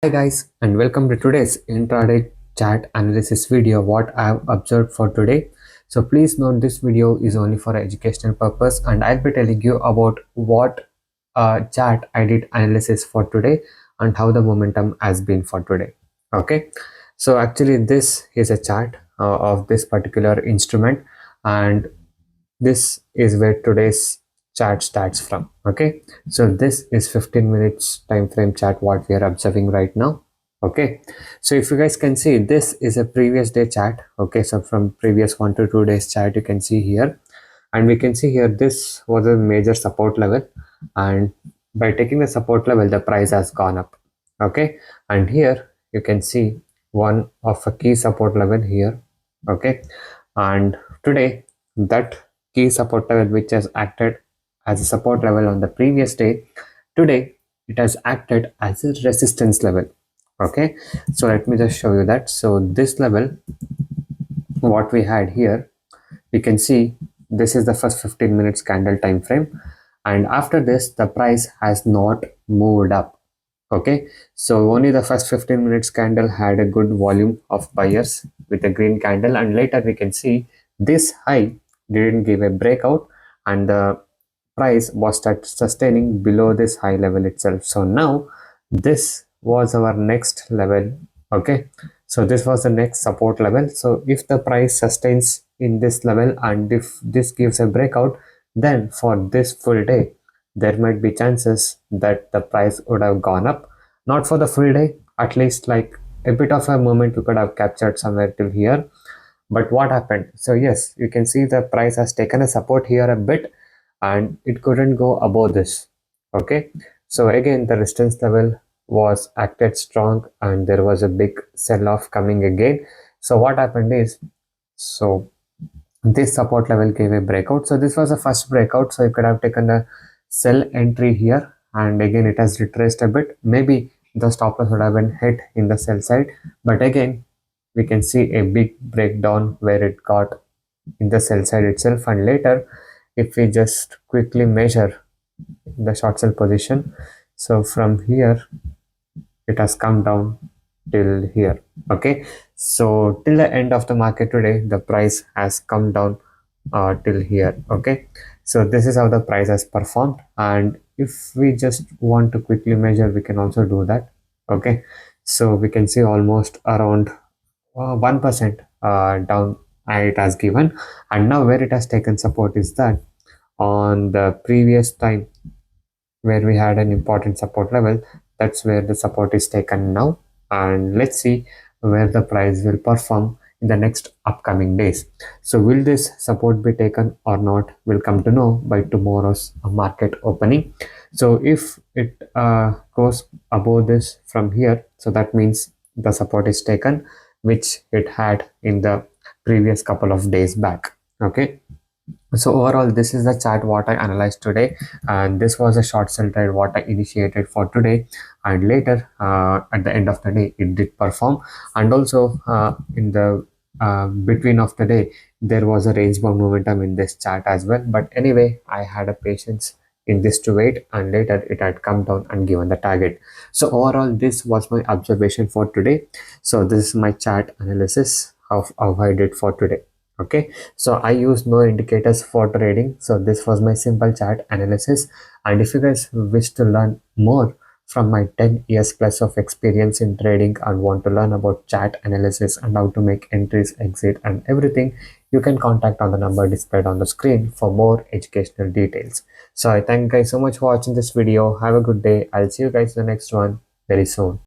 Hi guys, and welcome to today's intraday chat analysis video what I have observed for today. So please note this video is only for educational purpose and I'll be telling you about what chart I did analysis for today and how the momentum has been for today. Okay, so actually this is a chart of this particular instrument, and this is where today's chart starts from. Okay, so this is 15 minutes time frame chart what we are observing right now. Okay, so if you guys can see, this is a previous day chart. Okay, so from previous 1 to 2 days chart you can see here, and we can see here this was a major support level, and by taking the support level the price has gone up. Okay, and here you can see one of a key support level here. Okay, and today that key support level which has acted as a support level on the previous day, today it has acted as a resistance level. Okay, so let me just show you that. So this level what we had here, you can see this is the first 15 minutes candle time frame, and after this the price has not moved up. Okay, so only the first 15 minutes candle had a good volume of buyers with a green candle, and later we can see this high didn't give a breakout and the price was sustaining below this high level itself. So now this was our next level. Okay, so this was the next support level. So if the price sustains in this level and if this gives a breakout, then for this full day there might be chances that the price would have gone up. Not for the full day, at least like a bit of a moment you could have captured somewhere till here. But what happened? So yes, you can see the price has taken a support here a bit and it couldn't go above this. Okay, so again the resistance level was acted strong and there was a big sell-off coming again. So what happened is, so this support level gave a breakout. So this was the first breakout, so you could have taken a sell entry here, and again it has retraced a bit. Maybe the stop loss would have been hit in the sell side, but again we can see a big breakdown where it got in the sell side itself. And later if we just quickly measure the short sell position, so from here it has come down till here. Okay, so till the end of the market today the price has come down till here. Okay, so this is how the price has performed, and if we just want to quickly measure we can also do that. Okay, so we can see almost around 1% down it has given. And now where it has taken support is that on the previous time where we had an important support level, that's where the support is taken now. And let's see where the price will perform in the next upcoming days. So will this support be taken or not, we'll come to know by tomorrow's market opening. So if it goes above this from here, so that means the support is taken which it had in the previous couple of days back. Okay, so overall this is the chart what I analyzed today, and this was a short sell trade what I initiated for today. And later at the end of the day it did perform, and also in the between of the day there was a range bound momentum in this chart as well. But anyway, I had a patience in this to wait, and later it had come down and given the target. So overall this was my observation for today. So this is my chart analysis of how I did for today. Okay, so I use no indicators for trading. So this was my simple chart analysis, and if you guys wish to learn more from my 10 years plus of experience in trading and want to learn about chart analysis and how to make entries, exit and everything, you can contact on the number displayed on the screen for more educational details. So I thank you guys so much for watching this video. Have a good day. I'll see you guys in the next one very soon.